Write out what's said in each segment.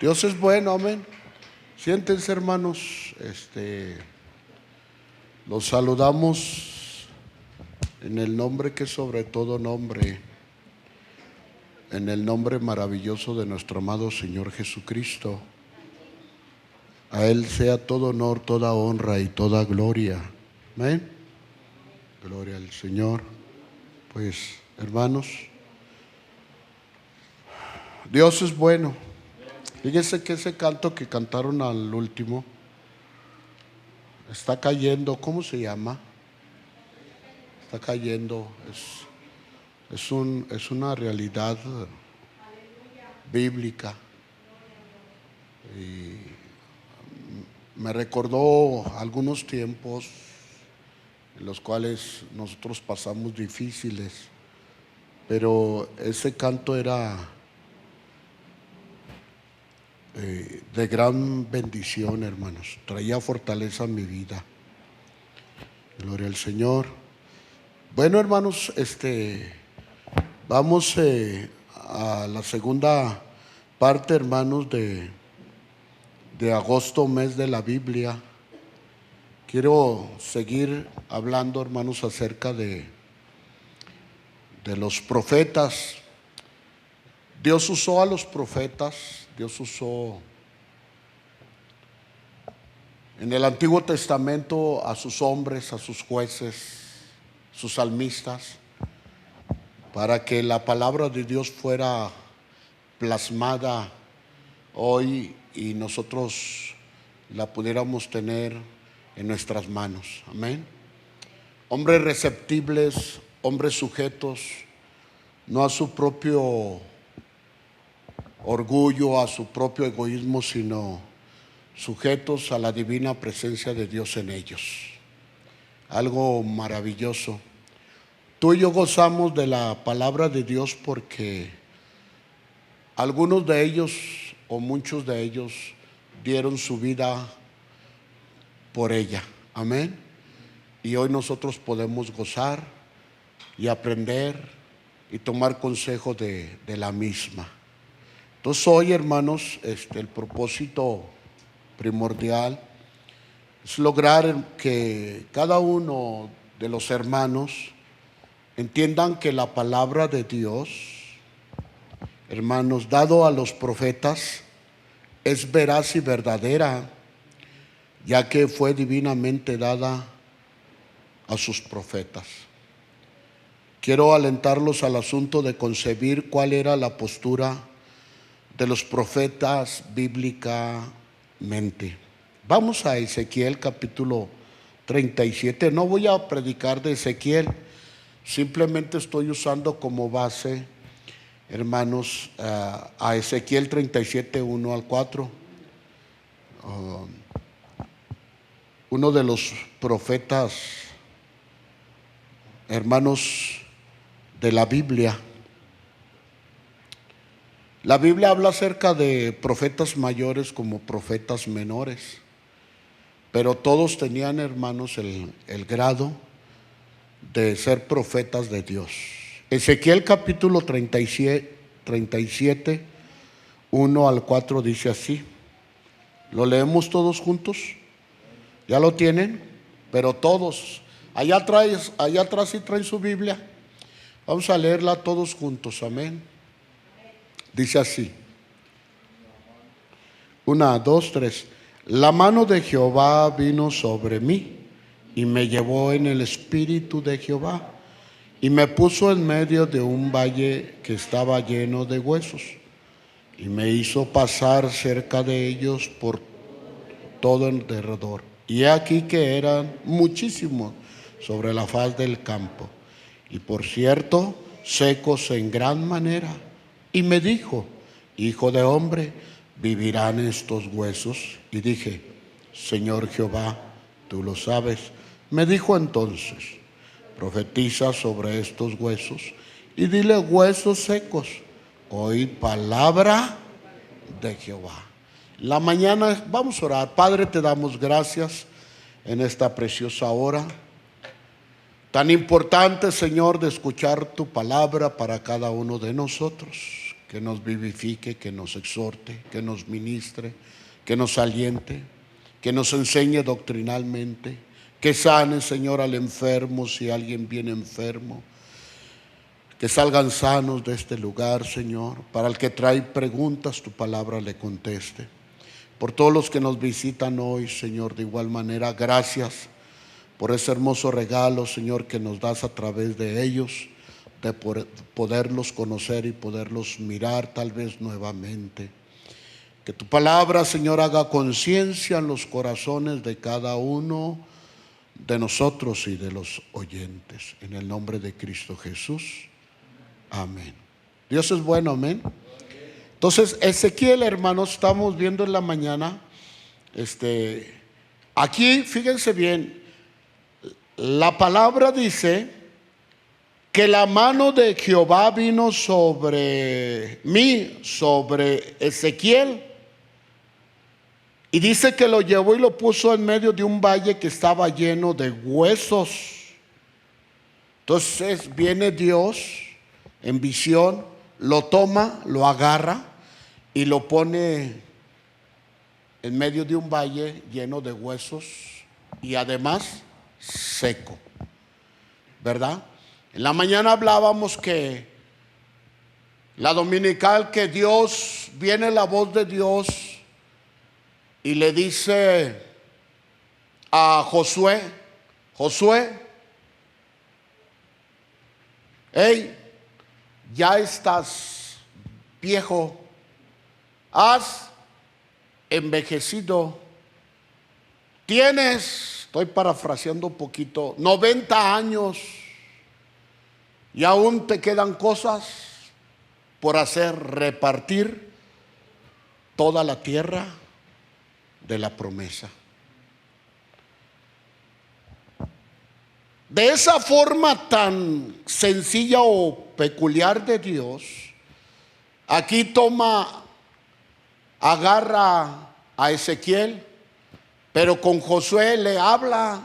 Dios es bueno, amén. Siéntense, hermanos. Los saludamos en el nombre que es sobre todo nombre, en el nombre maravilloso de nuestro amado Señor Jesucristo. A Él sea todo honor, toda honra y toda gloria. Amén. Gloria al Señor. Pues, hermanos, Dios es bueno. Fíjense que ese canto que cantaron al último está cayendo. ¿Cómo se llama? Está cayendo. Es una realidad bíblica. Y me recordó algunos tiempos en los cuales nosotros pasamos difíciles, pero ese canto era de gran bendición, hermanos. Traía fortaleza a mi vida. Gloria al Señor. Bueno, hermanos, vamos a la segunda parte, hermanos, de agosto, mes de la Biblia. Quiero seguir hablando, hermanos, acerca de los profetas. Dios usó a los profetas. Dios usó en el Antiguo Testamento a sus hombres, a sus jueces, sus salmistas, para que la palabra de Dios fuera plasmada hoy y nosotros la pudiéramos tener en nuestras manos. Amén. Hombres receptibles, hombres sujetos, no a su propio orgullo, a su propio egoísmo, sino sujetos a la divina presencia de Dios en ellos. Algo maravilloso. Tú y yo gozamos de la palabra de Dios porque algunos de ellos o muchos de ellos dieron su vida por ella. Amén. Y hoy nosotros podemos gozar y aprender y tomar consejo de la misma. Entonces hoy, hermanos, el propósito primordial es lograr que cada uno de los hermanos entiendan que la palabra de Dios, hermanos, dado a los profetas, es veraz y verdadera, ya que fue divinamente dada a sus profetas. Quiero alentarlos al asunto de concebir cuál era la postura de los profetas bíblicamente. Vamos a Ezequiel capítulo 37. No voy a predicar de Ezequiel, simplemente estoy usando como base, hermanos, a Ezequiel 37, 1 al 4. Uno de los profetas, hermanos, de la Biblia. La Biblia habla acerca de profetas mayores como profetas menores, pero todos tenían, hermanos, el grado de ser profetas de Dios. Ezequiel capítulo 37, 1 al 4 dice así. ¿Lo leemos todos juntos? ¿Ya lo tienen? Pero todos. Allá atrás sí traen su Biblia. Vamos a leerla todos juntos. Amén. Dice así. 1, 2, 3. La mano de Jehová vino sobre mí y me llevó en el espíritu de Jehová y me puso en medio de un valle que estaba lleno de huesos y me hizo pasar cerca de ellos por todo el derredor. Y he aquí que eran muchísimos sobre la faz del campo, y por cierto, secos en gran manera. Y me dijo: hijo de hombre, ¿vivirán estos huesos? Y dije: Señor Jehová, tú lo sabes. Me dijo entonces: profetiza sobre estos huesos y dile: huesos secos, oíd palabra de Jehová. La mañana vamos a orar. Padre, te damos gracias en esta preciosa hora tan importante, Señor, de escuchar tu palabra para cada uno de nosotros. que nos vivifique, que nos exhorte, que nos ministre, que nos aliente, que nos enseñe doctrinalmente, que sane, Señor, al enfermo si alguien viene enfermo, que salgan sanos de este lugar, Señor. Para el que trae preguntas, tu palabra le conteste. Por todos los que nos visitan hoy, Señor, de igual manera, gracias por ese hermoso regalo, Señor, que nos das a través de ellos, de poderlos conocer y poderlos mirar tal vez nuevamente. Que tu palabra, Señor, haga conciencia en los corazones de cada uno de nosotros y de los oyentes. En el nombre de Cristo Jesús. Amén. Dios es bueno, amén. Entonces, Ezequiel, hermanos, estamos viendo en la mañana, aquí, fíjense bien, la palabra dice que la mano de Jehová vino sobre mí, sobre Ezequiel, y dice que lo llevó y lo puso en medio de un valle que estaba lleno de huesos. Entonces viene Dios en visión, lo toma, lo agarra y lo pone en medio de un valle lleno de huesos y además seco, ¿verdad? En la mañana hablábamos que la dominical, que Dios, viene la voz de Dios y le dice a Josué, hey, ya estás viejo, has envejecido, tienes, estoy parafraseando un poquito, 90 años y aún te quedan cosas por hacer, repartir toda la tierra de la promesa. De esa forma tan sencilla o peculiar de Dios, aquí agarra a Ezequiel, pero con Josué le habla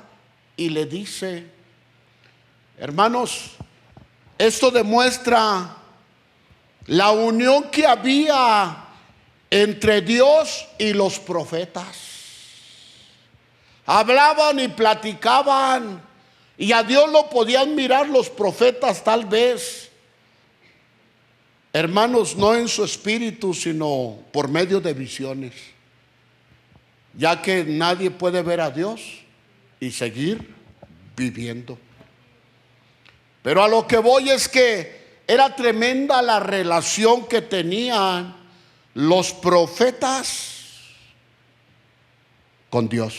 y le dice, hermanos, esto demuestra la unión que había entre Dios y los profetas. Hablaban y platicaban y a Dios lo podían mirar los profetas tal vez, hermanos, no en su espíritu, sino por medio de visiones, ya que nadie puede ver a Dios y seguir viviendo. Pero a lo que voy es que era tremenda la relación que tenían los profetas con Dios.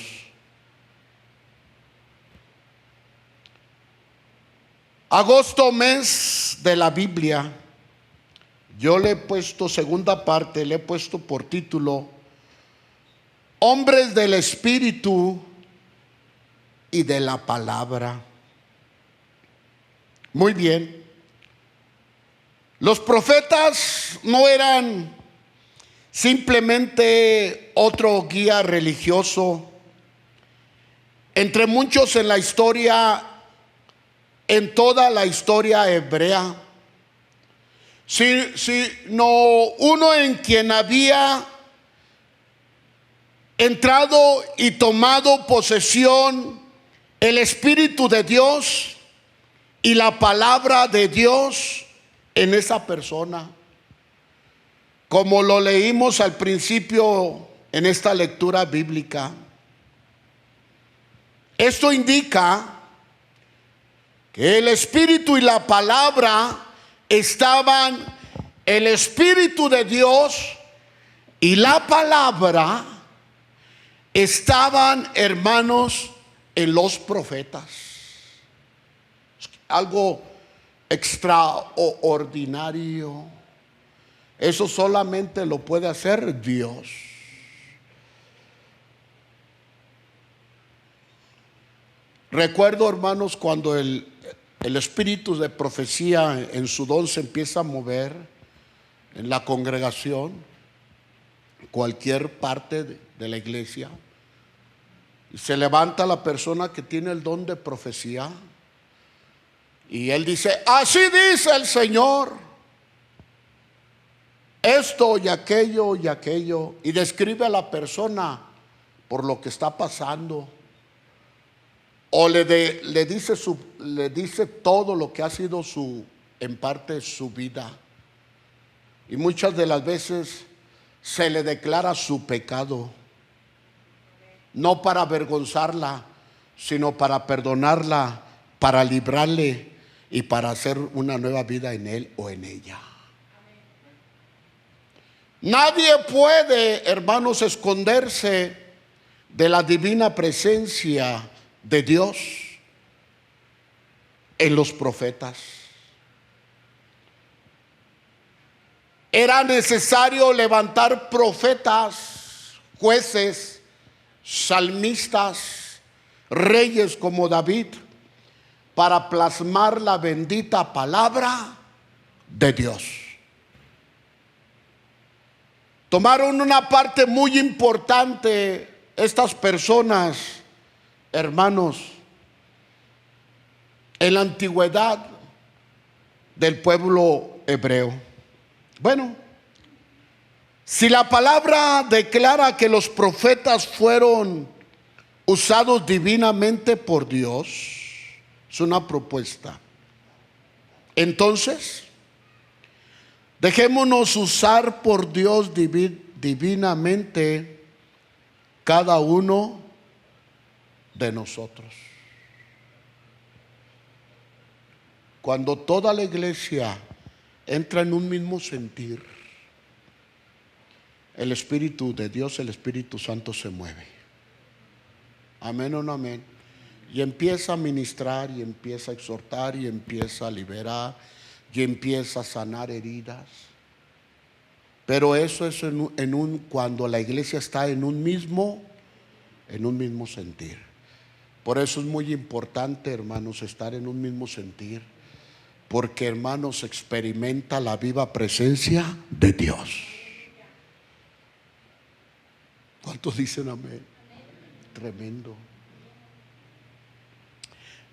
Agosto, mes de la Biblia, yo le he puesto segunda parte, le he puesto por título Hombres del Espíritu y de la Palabra. Muy bien. Los profetas no eran simplemente otro guía religioso. Entre muchos en la historia, en toda la historia hebrea, sino uno en quien había entrado y tomado posesión el Espíritu de Dios y la palabra de Dios en esa persona. Como lo leímos al principio en esta lectura bíblica, esto indica que el Espíritu y la palabra estaban, el Espíritu de Dios y la palabra estaban, hermanos, en los profetas. Algo extraordinario. Eso solamente lo puede hacer Dios. Recuerdo, hermanos, cuando el espíritu de profecía en su don se empieza a mover en la congregación, cualquier parte de la iglesia, y se levanta la persona que tiene el don de profecía y él dice, así dice el Señor. esto y aquello, y describe a la persona por lo que está pasando, o le dice todo lo que ha sido en parte su vida, y muchas de las veces se le declara su pecado, no para avergonzarla, sino para perdonarla, para librarle y para hacer una nueva vida en él o en ella. Nadie puede, hermanos, esconderse de la divina presencia de Dios en los profetas. Era necesario levantar profetas, jueces, salmistas, reyes como David, para plasmar la bendita palabra de Dios. Tomaron una parte muy importante estas personas, hermanos, en la antigüedad del pueblo hebreo. Bueno, si la palabra declara que los profetas fueron usados divinamente por Dios, es una propuesta. Entonces, dejémonos usar por Dios divinamente cada uno de nosotros. Cuando toda la iglesia entra en un mismo sentir, el Espíritu de Dios, el Espíritu Santo se mueve. Amén o no amén. Y empieza a ministrar, y empieza a exhortar, y empieza a liberar, y empieza a sanar heridas. Pero eso es cuando la iglesia está en un mismo sentir. Por eso es muy importante, hermanos, estar en un mismo sentir, porque, hermanos, experimenta la viva presencia de Dios. ¿Cuántos dicen amén? Tremendo.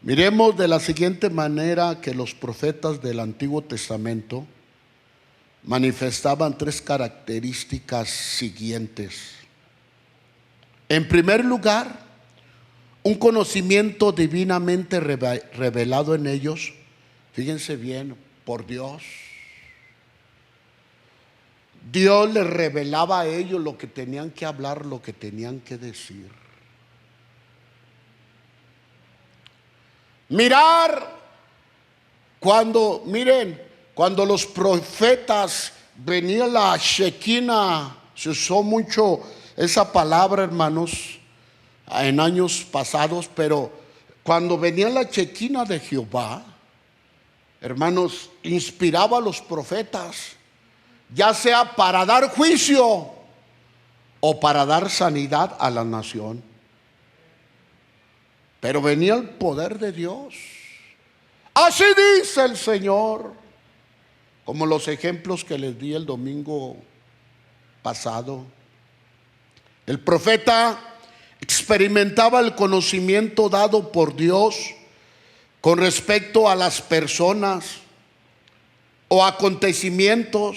Miremos de la siguiente manera que los profetas del Antiguo Testamento manifestaban tres características siguientes. En primer lugar, un conocimiento divinamente revelado en ellos, fíjense bien, por Dios. Dios les revelaba a ellos lo que tenían que hablar, lo que tenían que decir. Cuando los profetas venían la Shekinah, se usó mucho esa palabra, hermanos, en años pasados, pero cuando venía la Shekinah de Jehová, hermanos, inspiraba a los profetas, ya sea para dar juicio o para dar sanidad a la nación. Pero venía el poder de Dios. Así dice el Señor, como los ejemplos que les di el domingo pasado. El profeta experimentaba el conocimiento dado por Dios con respecto a las personas o acontecimientos,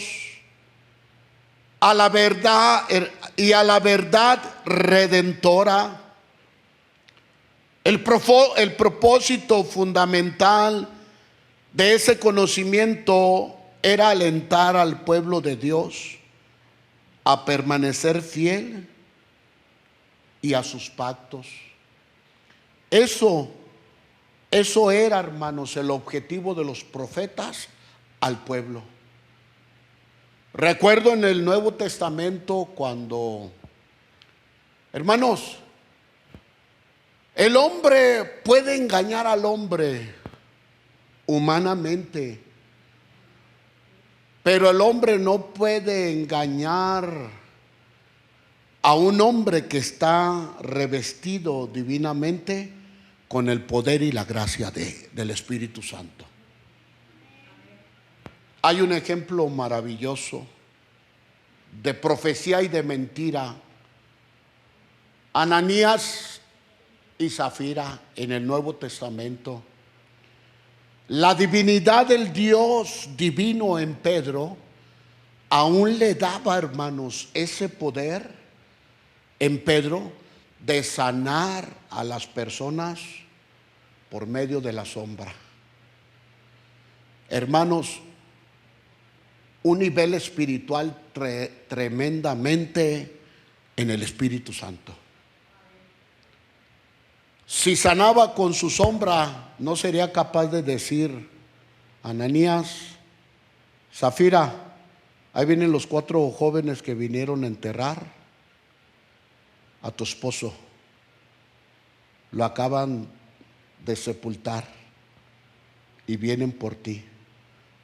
a la verdad y a la verdad redentora. El propósito fundamental de ese conocimiento era alentar al pueblo de Dios a permanecer fiel y a sus pactos. Eso era, hermanos, el objetivo de los profetas al pueblo. Recuerdo en el Nuevo Testamento cuando, hermanos, el hombre puede engañar al hombre humanamente, pero el hombre no puede engañar a un hombre que está revestido divinamente con el poder y la gracia del Espíritu Santo. Hay un ejemplo maravilloso de profecía y de mentira. Ananías y Zafira en el Nuevo Testamento. La divinidad del Dios divino en Pedro aún le daba, hermanos, ese poder en Pedro de sanar a las personas por medio de la sombra. Hermanos, un nivel espiritual tremendamente en el Espíritu Santo. Si sanaba con su sombra, no sería capaz de decir: Ananías, Zafira, ahí vienen los 4 jóvenes que vinieron a enterrar a tu esposo. Lo acaban de sepultar y vienen por ti,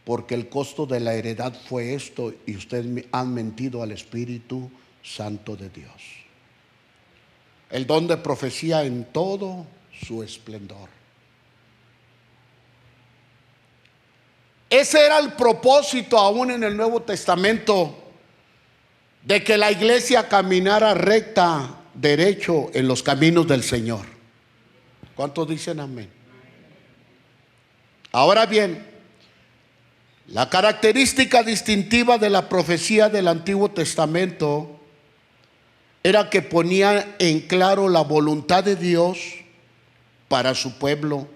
porque el costo de la heredad fue esto, y ustedes han mentido al Espíritu Santo de Dios. El don de profecía en todo su esplendor. Ese era el propósito aún en el Nuevo Testamento, de que la iglesia caminara recta, derecho en los caminos del Señor. ¿Cuántos dicen amén? Ahora bien, la característica distintiva de la profecía del Antiguo Testamento era que ponía en claro la voluntad de Dios para su pueblo,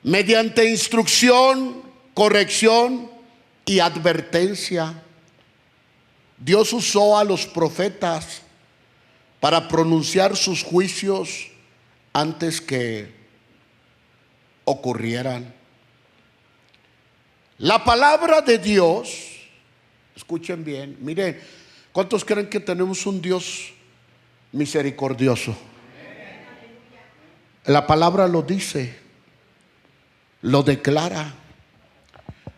mediante instrucción, corrección y advertencia. Dios usó a los profetas para pronunciar sus juicios antes que ocurrieran. La palabra de Dios, escuchen bien, miren, ¿cuántos creen que tenemos un Dios misericordioso? La palabra lo dice, lo declara.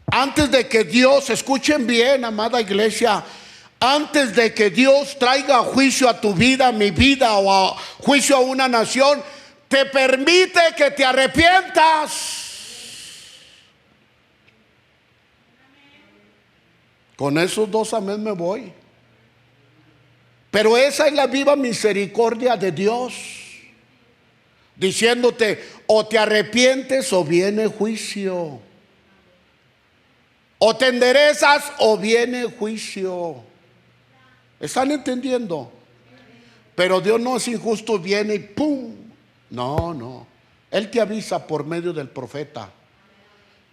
Antes de que Dios, escuchen bien, amada iglesia, antes de que Dios traiga juicio a tu vida, a mi vida, o a juicio a una nación, te permite que te arrepientas. Con esos 2 amén me voy. Pero esa es la viva misericordia de Dios, diciéndote: o te arrepientes o viene juicio, o te enderezas o viene juicio. ¿Están entendiendo? Pero Dios no es injusto, viene y ¡pum! No. Él te avisa por medio del profeta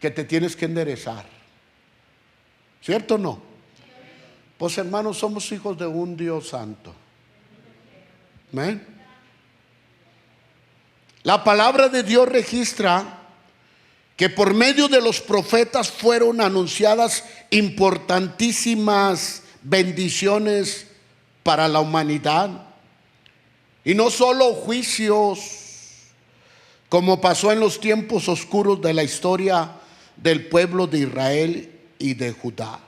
que te tienes que enderezar. ¿Cierto o no? Pues hermanos, somos hijos de un Dios santo. ¿Amén? La palabra de Dios registra que por medio de los profetas fueron anunciadas importantísimas bendiciones para la humanidad. Y no solo juicios, como pasó en los tiempos oscuros de la historia del pueblo de Israel y de Judá.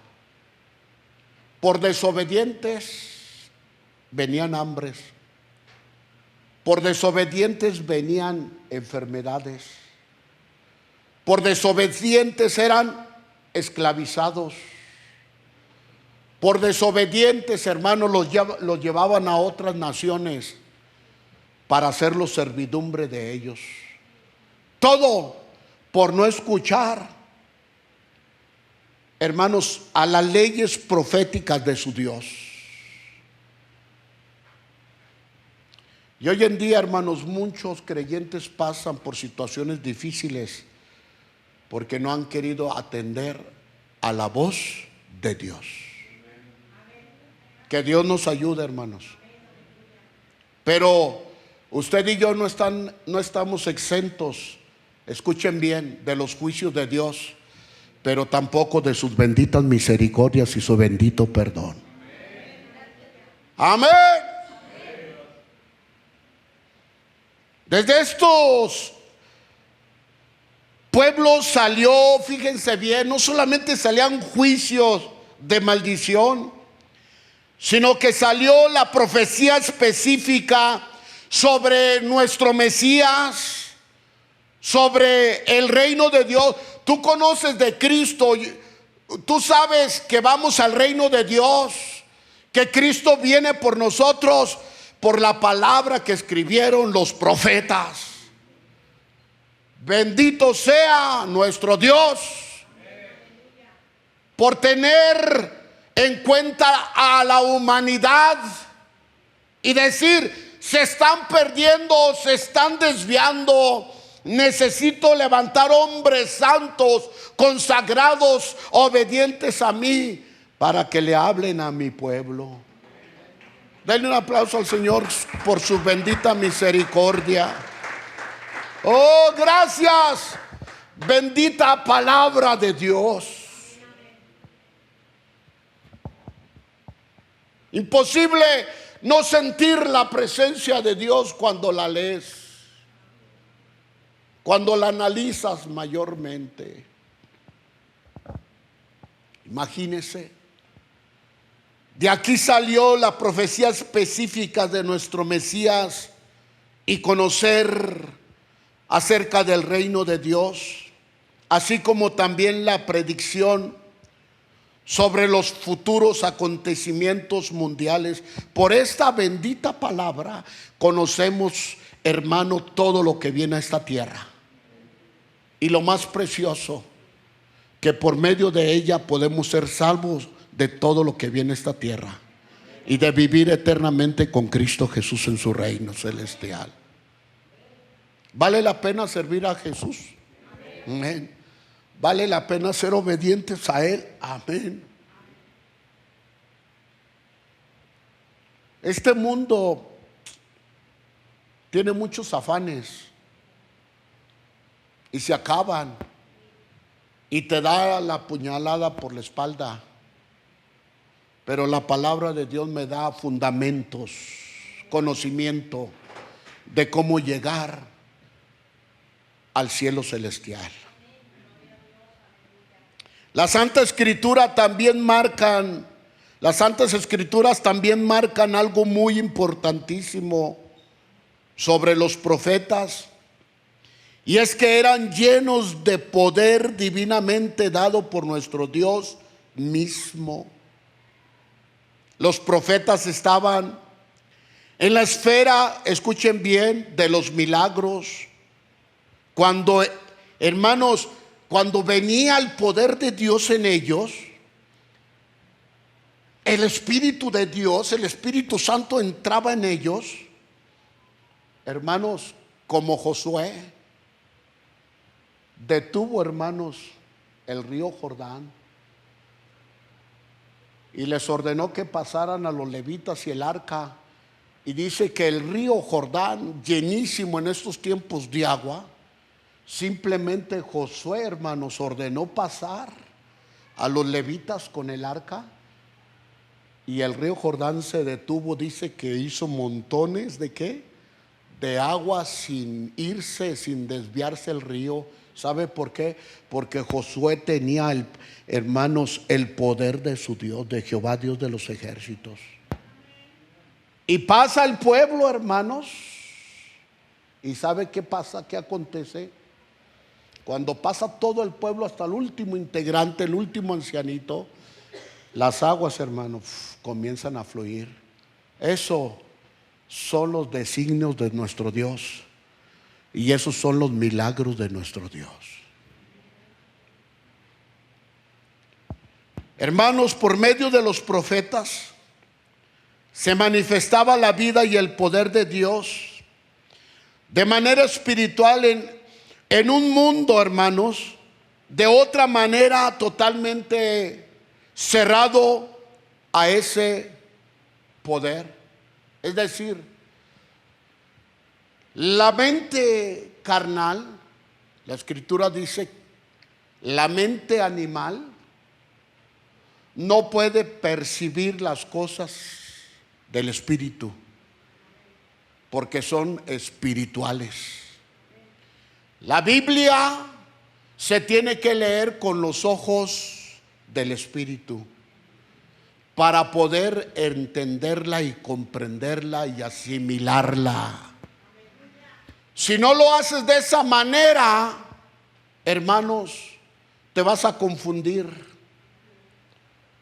Por desobedientes venían hambres, por desobedientes venían enfermedades, por desobedientes eran esclavizados, por desobedientes, hermanos, los llevaban a otras naciones para hacerlos servidumbre de ellos. Todo por no escuchar, hermanos, a las leyes proféticas de su Dios. Y hoy en día, hermanos, muchos creyentes pasan por situaciones difíciles porque no han querido atender a la voz de Dios. Que Dios nos ayude, hermanos. Pero usted y yo no estamos exentos, escuchen bien, de los juicios de Dios, pero tampoco de sus benditas misericordias y su bendito perdón. Amén. Desde estos pueblos salió, fíjense bien, no solamente salían juicios de maldición, sino que salió la profecía específica sobre nuestro Mesías, sobre el reino de Dios. Tú conoces de Cristo, tú sabes que vamos al reino de Dios, que Cristo viene por nosotros por la palabra que escribieron los profetas. Bendito sea nuestro Dios por tener en cuenta a la humanidad y decir, se están perdiendo, se están desviando. Necesito levantar hombres santos, consagrados, obedientes a mí, para que le hablen a mi pueblo. Denle un aplauso al Señor por su bendita misericordia. Oh, gracias. Bendita palabra de Dios. Imposible no sentir la presencia de Dios cuando la lees, cuando la analizas mayormente. Imagínese, de aquí salió la profecía específica de nuestro Mesías y conocer acerca del reino de Dios, así como también la predicción sobre los futuros acontecimientos mundiales. Por esta bendita palabra conocemos, hermano, todo lo que viene a esta tierra. Y lo más precioso, que por medio de ella podemos ser salvos de todo lo que viene a esta tierra y de vivir eternamente con Cristo Jesús en su reino celestial. ¿Vale la pena servir a Jesús? Amén. ¿Vale la pena ser obedientes a Él? Amén. Este mundo tiene muchos afanes y se acaban, y te da la puñalada por la espalda. Pero la palabra de Dios me da fundamentos, conocimiento de cómo llegar al cielo celestial. La Santa Escritura también marcan, las Santas Escrituras también marcan algo muy importantísimo sobre los profetas, y es que eran llenos de poder divinamente dado por nuestro Dios mismo. Los profetas estaban en la esfera, escuchen bien, de los milagros. Cuando, hermanos, cuando venía el poder de Dios en ellos, el Espíritu de Dios, el Espíritu Santo entraba en ellos, hermanos, como Josué detuvo, hermanos, el río Jordán y les ordenó que pasaran a los levitas y el arca. Y dice que el río Jordán, llenísimo en estos tiempos de agua, simplemente Josué, hermanos, ordenó pasar a los levitas con el arca, y el río Jordán se detuvo. Dice que hizo montones de ¿qué? De agua sin irse, sin desviarse el río. ¿Sabe por qué? Porque Josué tenía, hermanos, el poder de su Dios, de Jehová, Dios de los ejércitos. Y pasa el pueblo, hermanos, y ¿sabe qué pasa? ¿Qué acontece? Cuando pasa todo el pueblo hasta el último integrante, el último ancianito, las aguas, hermanos, comienzan a fluir. Eso son los designios de nuestro Dios, y esos son los milagros de nuestro Dios. Hermanos, por medio de los profetas se manifestaba la vida y el poder de Dios de manera espiritual en un mundo, hermanos, de otra manera totalmente cerrado a ese poder. Es decir, la mente carnal, la Escritura dice, la mente animal no puede percibir las cosas del Espíritu, porque son espirituales. La Biblia se tiene que leer con los ojos del Espíritu para poder entenderla y comprenderla y asimilarla. Si no lo haces de esa manera, hermanos, te vas a confundir.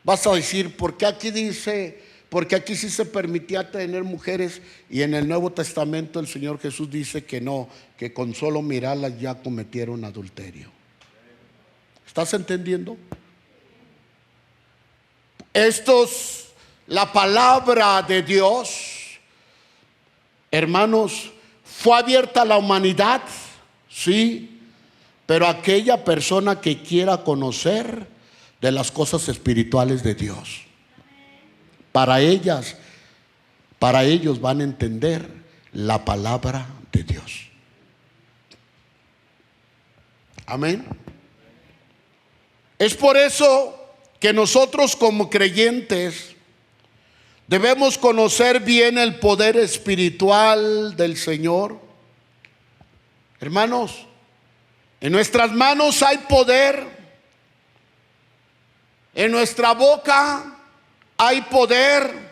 Vas a decir, ¿por qué aquí dice? Porque aquí sí se permitía tener mujeres, y en el Nuevo Testamento el Señor Jesús dice que no, que con solo mirarlas ya cometieron adulterio. ¿Estás entendiendo? La palabra de Dios, hermanos, fue abierta a la humanidad, sí, pero aquella persona que quiera conocer de las cosas espirituales de Dios, para ellos van a entender la palabra de Dios. Amén. Es por eso que nosotros como creyentes debemos conocer bien el poder espiritual del Señor. Hermanos, en nuestras manos hay poder, en nuestra boca hay poder,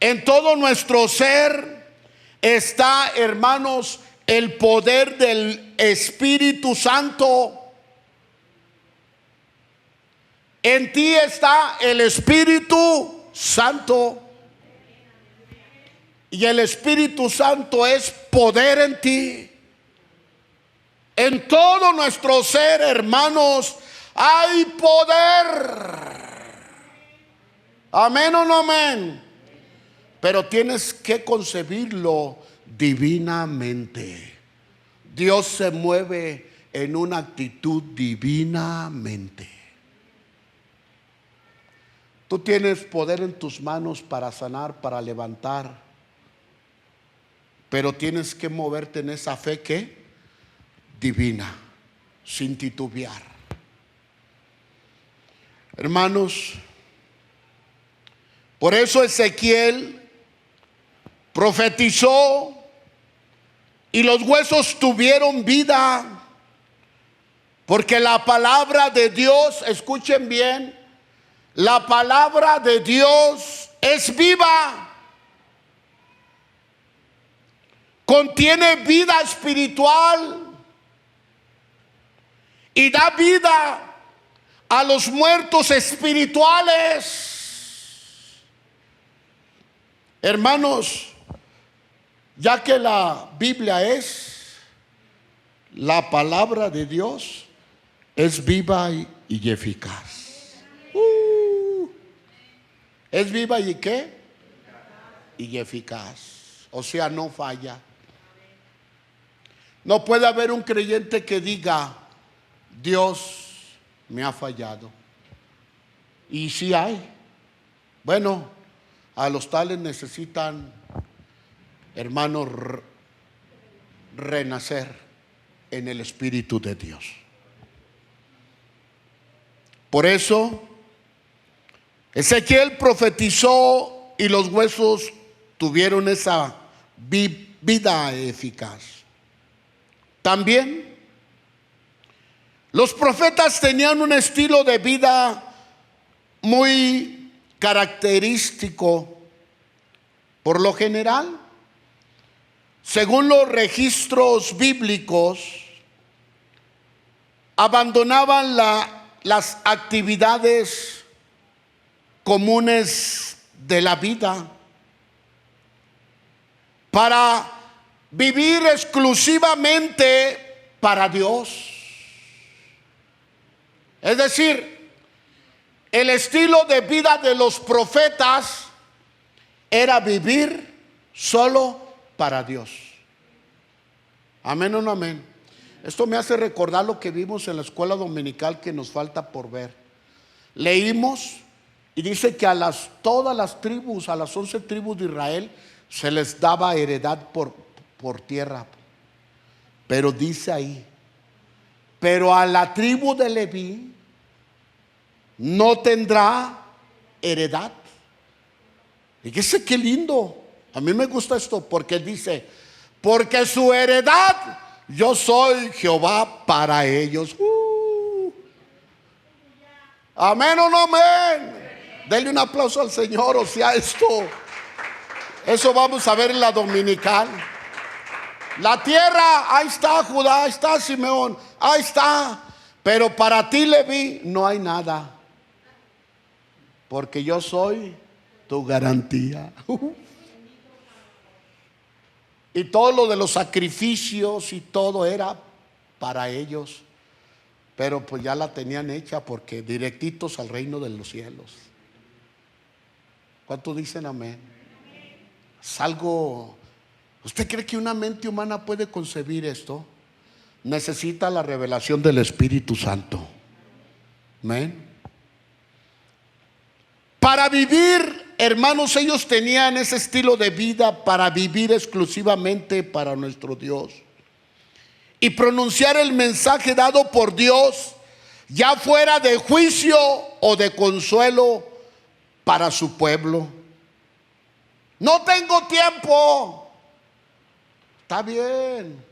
en todo nuestro ser está, hermanos, el poder del Espíritu Santo. En ti está el Espíritu Santo. Y el Espíritu Santo es poder en ti. En todo nuestro ser, hermanos, hay poder. Amén o no amén. Pero tienes que concebirlo divinamente. Dios se mueve en una actitud divinamente. Tú tienes poder en tus manos para sanar, para levantar, pero tienes que moverte en esa fe que divina, sin titubear. Hermanos, por eso Ezequiel profetizó y los huesos tuvieron vida, porque la palabra de Dios, escuchen bien, la palabra de Dios es viva, contiene vida espiritual y da vida a los muertos espirituales. Hermanos, ya que la Biblia es la palabra de Dios, es viva y eficaz. Es viva y ¿qué? Y eficaz. O sea, no falla. No puede haber un creyente que diga, Dios me ha fallado. Y sí hay. Bueno, a los tales necesitan, hermanos, renacer en el Espíritu de Dios. Por eso Ezequiel profetizó y los huesos tuvieron esa vida eficaz. También los profetas tenían un estilo de vida muy característico. Por lo general, según los registros bíblicos, abandonaban las actividades comunes de la vida para vivir exclusivamente para Dios. Es decir, el estilo de vida de los profetas era vivir solo para Dios. Amén o no amén. Esto me hace recordar lo que vimos en la escuela dominical que nos falta por ver. Leímos y dice que a todas las tribus, a las 11 tribus de Israel, se les daba heredad por tierra. Pero dice ahí, pero a la tribu de Leví no tendrá heredad. Fíjese qué lindo. A mí me gusta esto porque dice, porque su heredad, yo soy Jehová para ellos. Amén o no amén. Denle un aplauso al Señor. O sea, eso vamos a ver en la dominical. La tierra, ahí está Judá, ahí está Simeón, ahí está. Pero para ti, Leví, no hay nada. Porque yo soy tu garantía. Y todo lo de los sacrificios y todo era para ellos. pero pues ya la tenían hecha porque directitos al reino de los cielos. ¿Cuántos dicen amén? Es algo. ¿Usted cree que una mente humana puede concebir esto? Necesita la revelación del Espíritu Santo. Amén. Para vivir, hermanos, ellos tenían ese estilo de vida para vivir exclusivamente para nuestro Dios y pronunciar el mensaje dado por Dios, ya fuera de juicio o de consuelo para su pueblo. No tengo tiempo. Está bien,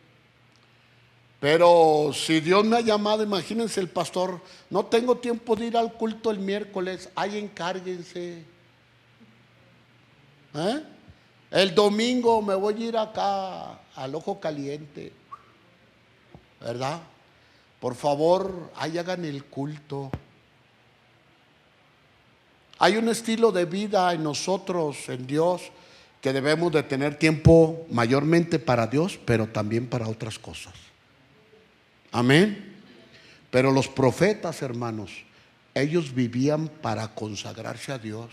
pero si Dios me ha llamado, imagínense el pastor, no tengo tiempo de ir al culto el miércoles, ahí encárguense. El domingo me voy a ir acá al Ojo Caliente, ¿verdad? Por favor, ahí hagan el culto. Hay un estilo de vida en nosotros, en Dios, que debemos de tener tiempo mayormente para Dios, pero también para otras cosas. Amén. Pero los profetas, hermanos, ellos vivían para consagrarse a Dios.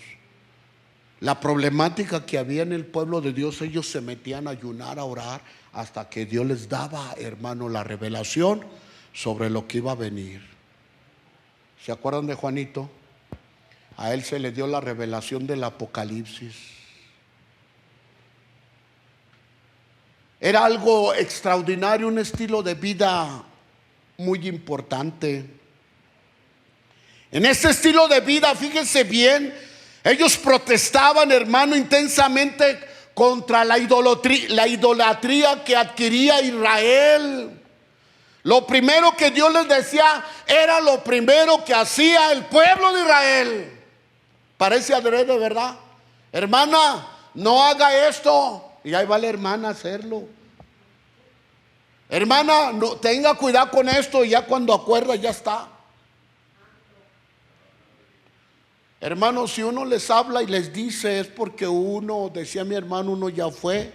La problemática que había en el pueblo de Dios, ellos se metían a ayunar, a orar, hasta que Dios les daba, hermano, la revelación sobre lo que iba a venir. ¿Se acuerdan de Juanito? A él se le dio la revelación del Apocalipsis. Era algo extraordinario, un estilo de vida muy importante. En ese estilo de vida, fíjense bien, ellos protestaban, hermano, intensamente contra la idolatría que adquiría Israel. Lo primero que Dios les decía era lo primero que hacía el pueblo de Israel. Parece adrede, ¿verdad? Hermana, no haga esto. Y ahí va la hermana a hacerlo. Hermana, no, tenga cuidado con esto. Y ya cuando acuerda, ya está. Hermanos, si uno les habla y les dice, es porque uno, decía mi hermano, uno ya fue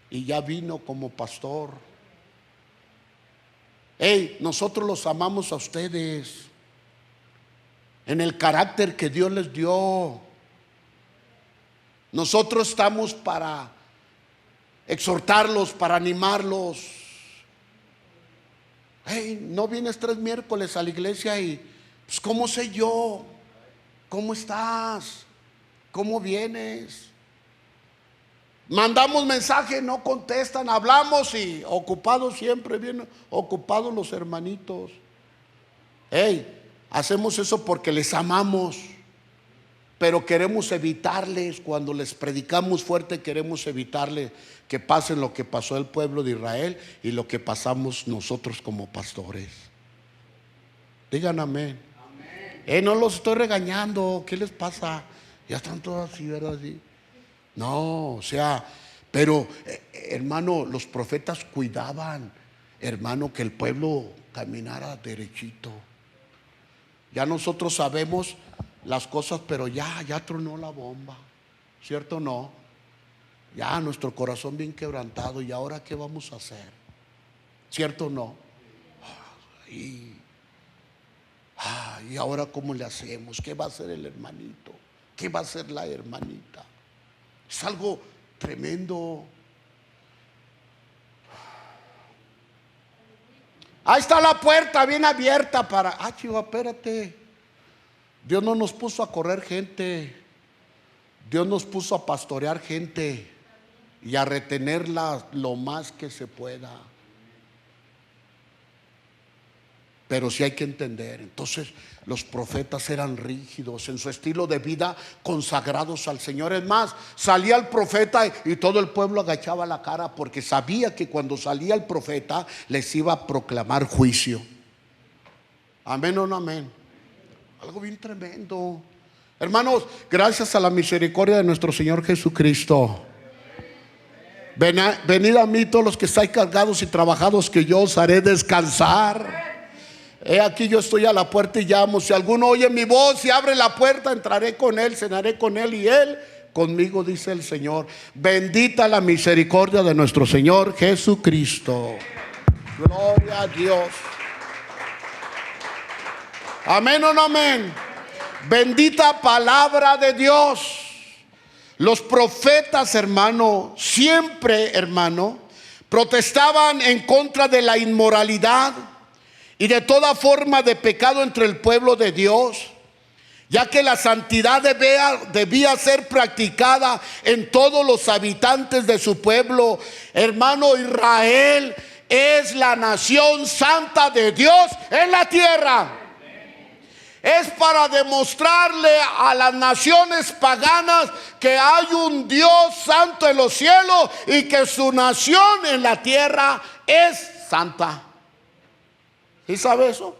y ya vino como pastor. Hey, nosotros los amamos a ustedes en el carácter que Dios les dio. Nosotros estamos para exhortarlos, para animarlos. Hey, no vienes 3 miércoles a la iglesia y pues ¿cómo sé yo? ¿Cómo estás? ¿Cómo vienes? Mandamos mensaje, no contestan, hablamos y ocupados siempre, bien ocupados los hermanitos. Hey, hacemos eso porque les amamos, pero queremos evitarles, cuando les predicamos fuerte, queremos evitarles que pasen lo que pasó el pueblo de Israel y lo que pasamos nosotros como pastores. Digan amén. No los estoy regañando, ¿qué les pasa? Ya están todos así, ¿verdad? Así. No, o sea, pero hermano, los profetas cuidaban, hermano, que el pueblo caminara derechito. Ya nosotros sabemos las cosas, pero ya tronó la bomba, ¿cierto o no? Ya nuestro corazón bien quebrantado, ¿y ahora qué vamos a hacer? ¿Cierto o no? ¿Y ahora cómo le hacemos? ¿Qué va a hacer el hermanito? ¿Qué va a hacer la hermanita? Es algo tremendo. Ahí está la puerta bien abierta para... chivo, espérate. Dios no nos puso a correr gente. Dios nos puso a pastorear gente y a retenerla lo más que se pueda. Pero sí hay que entender, entonces los profetas eran rígidos en su estilo de vida, consagrados al Señor. Es más, salía el profeta y todo el pueblo agachaba la cara, porque sabía que cuando salía el profeta les iba a proclamar juicio. Amén o no amén. Algo bien tremendo. Hermanos, gracias a la misericordia de nuestro Señor Jesucristo, venid a mí todos los que estáis cargados y trabajados, que yo os haré descansar. He aquí yo estoy a la puerta y llamo. Si alguno oye mi voz y abre la puerta, entraré con él, cenaré con él y él conmigo, dice el Señor. Bendita la misericordia de nuestro Señor Jesucristo. Gloria a Dios. Amén o no amén. Bendita palabra de Dios. Los profetas, hermano, siempre, hermano, protestaban en contra de la inmoralidad y de toda forma de pecado entre el pueblo de Dios, ya que la santidad debía ser practicada en todos los habitantes de su pueblo. Hermano, Israel es la nación santa de Dios en la tierra. Es para demostrarle a las naciones paganas que hay un Dios santo en los cielos y que su nación en la tierra es santa. ¿Sí sabe eso?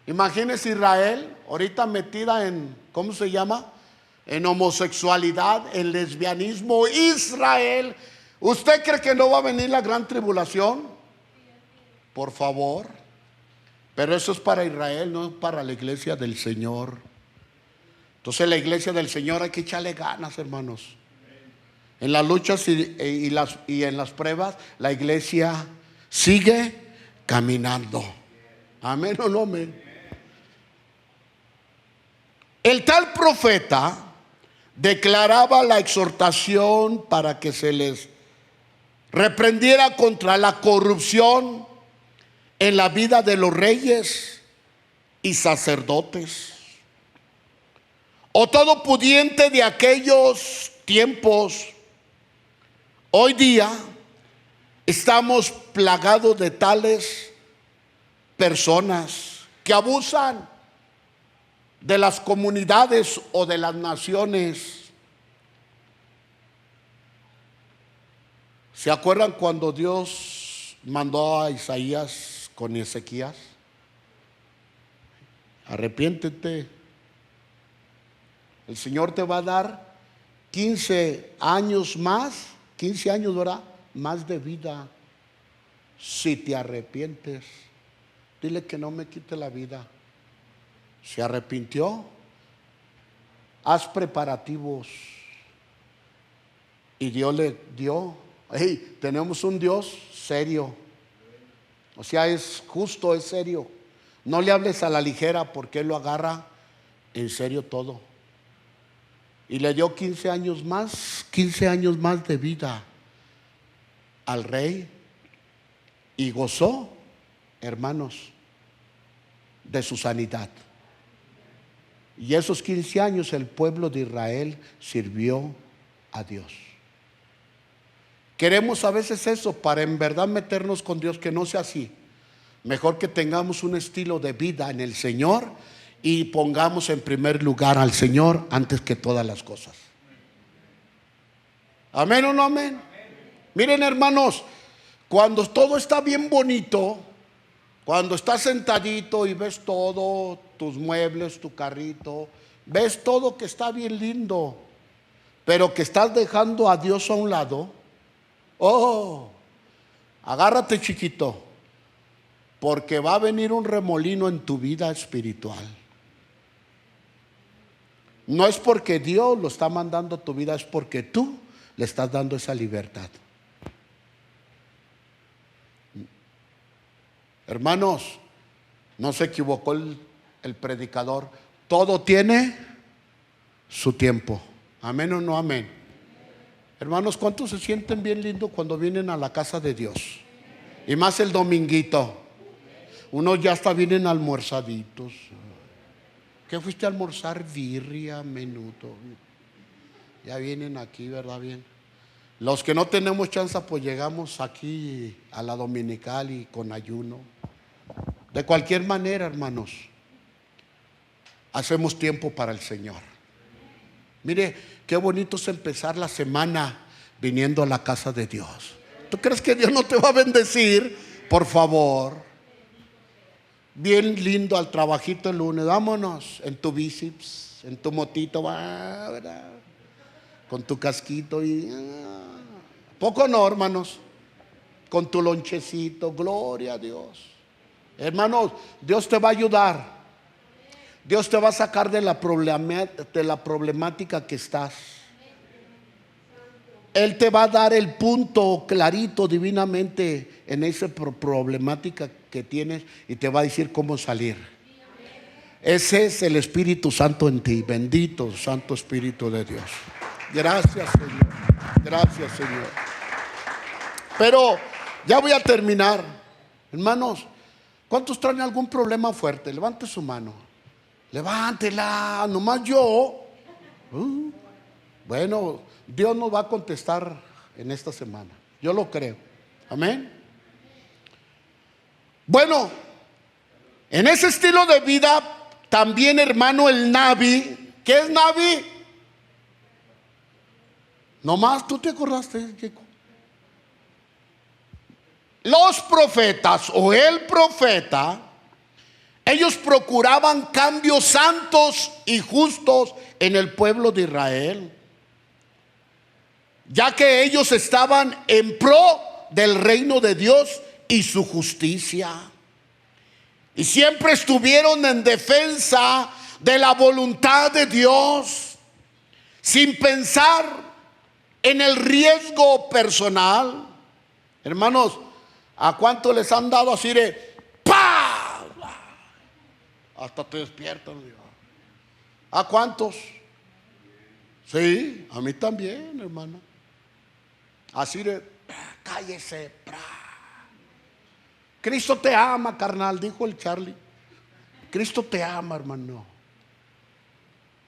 Imagínese Israel ahorita metida en, ¿cómo se llama? En homosexualidad, en lesbianismo. Israel, ¿usted cree que no va a venir la gran tribulación? Por favor. Pero eso es para Israel, no es para la iglesia del Señor. Entonces la iglesia del Señor hay que echarle ganas, hermanos. En las luchas y en las pruebas, la iglesia sigue caminando. Amén o no amén. El tal profeta declaraba la exhortación para que se les reprendiera contra la corrupción en la vida de los reyes y sacerdotes, o todo pudiente de aquellos tiempos. Hoy día estamos plagados de tales personas que abusan de las comunidades o de las naciones. ¿Se acuerdan cuando Dios mandó a Isaías con Ezequías? Arrepiéntete. El Señor te va a dar 15 años más, 15 años, ¿verdad? Más de vida si te arrepientes. Dile que no me quite la vida. Se arrepintió. Haz preparativos. Y Dios le dio. Hey, tenemos un Dios serio. O sea, es justo, es serio. No le hables a la ligera porque Él lo agarra en serio todo. Y le dio 15 años más de vida al rey. Y gozó, hermanos, de su sanidad. Y esos 15 años el pueblo de Israel sirvió a Dios. Queremos a veces eso para en verdad meternos con Dios, que no sea así. Mejor que tengamos un estilo de vida en el Señor y pongamos en primer lugar al Señor antes que todas las cosas. ¿Amén o no amén? Miren, hermanos, cuando todo está bien bonito, cuando estás sentadito y ves todo, tus muebles, tu carrito, ves todo que está bien lindo, pero que estás dejando a Dios a un lado. Oh, agárrate, chiquito, porque va a venir un remolino en tu vida espiritual. No es porque Dios lo está mandando a tu vida, es porque tú le estás dando esa libertad. Hermanos, no se equivocó el predicador. Todo tiene su tiempo. Amén o no amén. Hermanos, ¿cuántos se sienten bien lindos cuando vienen a la casa de Dios? Y más el dominguito. Unos ya hasta vienen almorzaditos. ¿Qué fuiste a almorzar? Birria, menudo. Ya vienen aquí, ¿verdad? Bien. Los que no tenemos chance, pues llegamos aquí a la dominical y con ayuno. De cualquier manera, hermanos, hacemos tiempo para el Señor. Mire, qué bonito es empezar la semana viniendo a la casa de Dios. ¿Tú crees que Dios no te va a bendecir? Por favor. Bien lindo al trabajito el lunes. Vámonos en tu bíceps, en tu motito, ¿verdad? Con tu casquito y poco no, hermanos. Con tu lonchecito, gloria a Dios. Hermanos, Dios te va a ayudar. Dios te va a sacar de la problemática que estás. Él te va a dar el punto clarito divinamente en esa problemática que tienes y te va a decir cómo salir. Ese es el Espíritu Santo en ti. Bendito Santo Espíritu de Dios. Gracias, Señor. Gracias, Señor. Pero ya voy a terminar. Hermanos, ¿cuántos traen algún problema fuerte? Levante su mano. Levántela, nomás yo. Bueno, Dios nos va a contestar en esta semana. Yo lo creo. Amén. Bueno, en ese estilo de vida también, hermano, el Navi. ¿Qué es Navi? Nomás tú te acordaste, Chico. Los profetas o el profeta, ellos procuraban cambios santos y justos en el pueblo de Israel, ya que ellos estaban en pro del reino de Dios y su justicia. Y siempre estuvieron en defensa de la voluntad de Dios, sin pensar en el riesgo personal. Hermanos, ¿a cuánto les han dado así de ¡pah! Hasta te despiertan. ¿A cuántos? Sí, a mí también, hermana. Así de cállese. Cristo te ama, carnal, dijo el Charlie. Cristo te ama, hermano.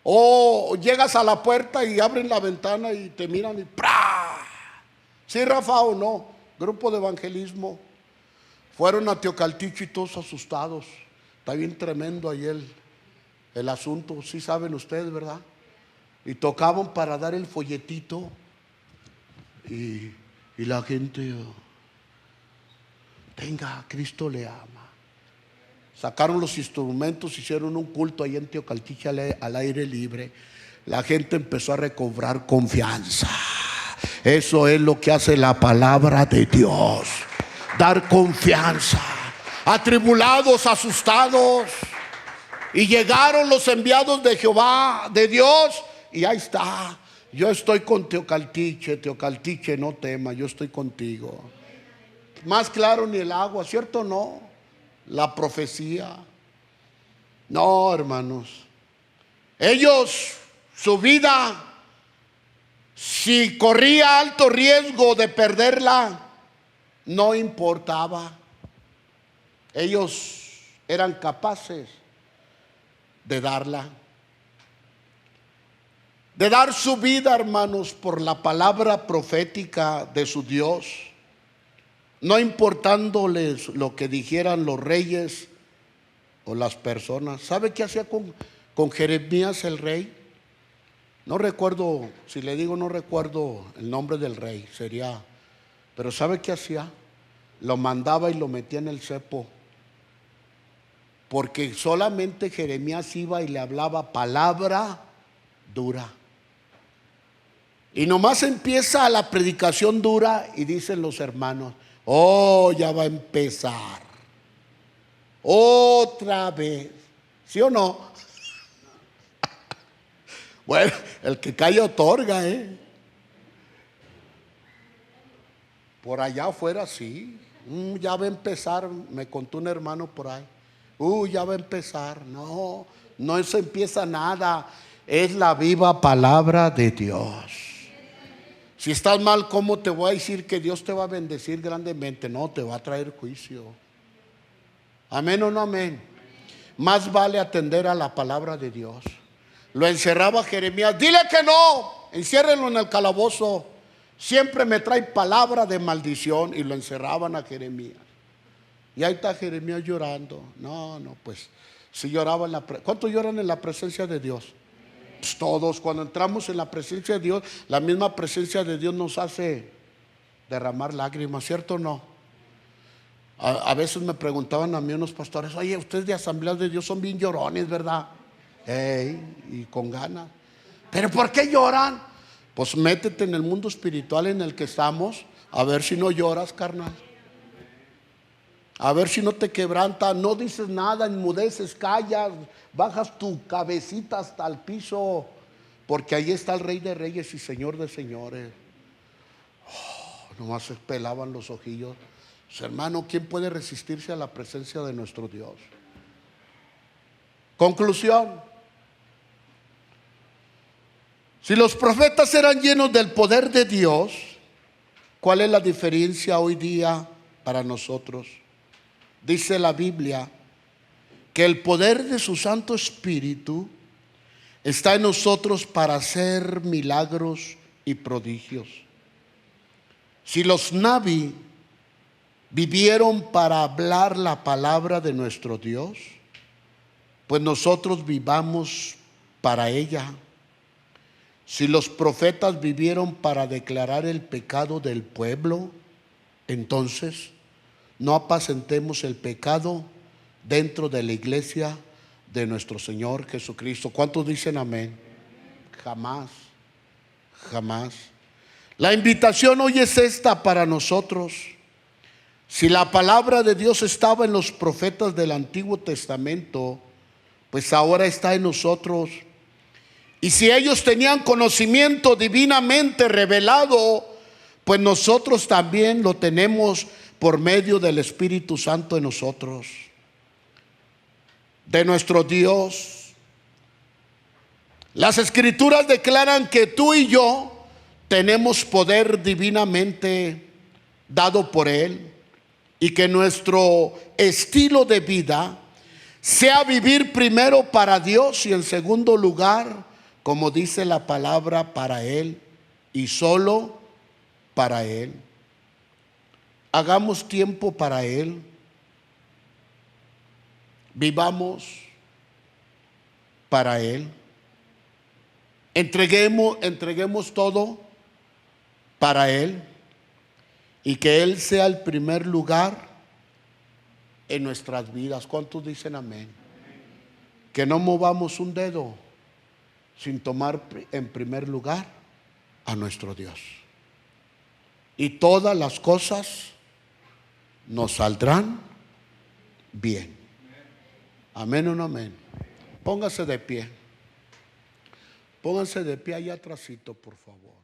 O llegas a la puerta y abren la ventana y te miran y ¡pra! Sí, Rafa, o no. Grupo de evangelismo. Fueron a Teocalticho y todos asustados. Está bien tremendo ahí el asunto. Sí saben ustedes, ¿verdad? Y tocaban para dar el folletito. Y la gente, tenga, Cristo le ama. Sacaron los instrumentos, hicieron un culto ahí en Teocaltiche al aire libre. La gente empezó a recobrar confianza. Eso es lo que hace la palabra de Dios. Dar confianza. Atribulados, asustados. Y llegaron los enviados de Jehová, de Dios. Y ahí está. Yo estoy con Teocaltiche. Teocaltiche, no temas, yo estoy contigo. Más claro ni el agua, ¿cierto o no? La profecía. No, hermanos. Ellos, su vida, si corría alto riesgo de perderla, no importaba. Ellos eran capaces de darla. De dar su vida, hermanos, por la palabra profética de su Dios. No importándoles lo que dijeran los reyes o las personas. ¿Sabe qué hacía con Jeremías el rey? No recuerdo, si le digo no recuerdo el nombre del rey, sería. Pero ¿sabe qué hacía? Lo mandaba y lo metía en el cepo. Porque solamente Jeremías iba y le hablaba palabra dura. Y nomás empieza la predicación dura y dicen los hermanos, oh, ya va a empezar. Otra vez. ¿Sí o no? Bueno, el que calla otorga, Por allá afuera sí. Ya va a empezar, me contó un hermano por ahí. Ya va a empezar. No, no se empieza nada. Es la viva palabra de Dios. Si estás mal, ¿cómo te voy a decir que Dios te va a bendecir grandemente? No, te va a traer juicio. Amén o no amén. Más vale atender a la palabra de Dios. Lo encerraba Jeremías. Dile que no, enciérrenlo en el calabozo. Siempre me trae palabra de maldición. Y lo encerraban a Jeremías. Y ahí está Jeremías llorando. No, pues si lloraba ¿cuántos lloran en la presencia de Dios? Pues todos. Cuando entramos en la presencia de Dios, la misma presencia de Dios nos hace derramar lágrimas, ¿cierto o no? A veces me preguntaban a mí unos pastores, oye, ustedes de Asambleas de Dios son bien llorones, ¿verdad? Y con ganas. ¿Pero por qué lloran? Pues métete en el mundo espiritual en el que estamos, a ver si no lloras, carnal. A ver si no te quebranta, no dices nada, enmudeces, callas, bajas tu cabecita hasta el piso, porque ahí está el Rey de Reyes y Señor de Señores. Nomás se pelaban los ojillos. Pues, hermano, ¿quién puede resistirse a la presencia de nuestro Dios? Conclusión. Si los profetas eran llenos del poder de Dios, ¿cuál es la diferencia hoy día para nosotros? Dice la Biblia que el poder de su Santo Espíritu está en nosotros para hacer milagros y prodigios. Si los Naví vivieron para hablar la palabra de nuestro Dios, pues nosotros vivamos para ella. Si los profetas vivieron para declarar el pecado del pueblo, entonces no apacentemos el pecado dentro de la iglesia de nuestro Señor Jesucristo. ¿Cuántos dicen amén? Jamás, jamás. La invitación hoy es esta para nosotros. Si la palabra de Dios estaba en los profetas del Antiguo Testamento, pues ahora está en nosotros. Y si ellos tenían conocimiento divinamente revelado, pues nosotros también lo tenemos por medio del Espíritu Santo en nosotros, de nuestro Dios. Las Escrituras declaran que tú y yo tenemos poder divinamente dado por Él, y que nuestro estilo de vida sea vivir primero para Dios y en segundo lugar, como dice la palabra, para Él y solo para Él. Hagamos tiempo para Él. Vivamos para Él. Entreguemos todo para Él, y que Él sea el primer lugar en nuestras vidas. ¿Cuántos dicen amén? Que no movamos un dedo sin tomar en primer lugar a nuestro Dios, y todas las cosas nos saldrán bien. Amén o no amén. Póngase de pie. Pónganse de pie allá atrásito, por favor.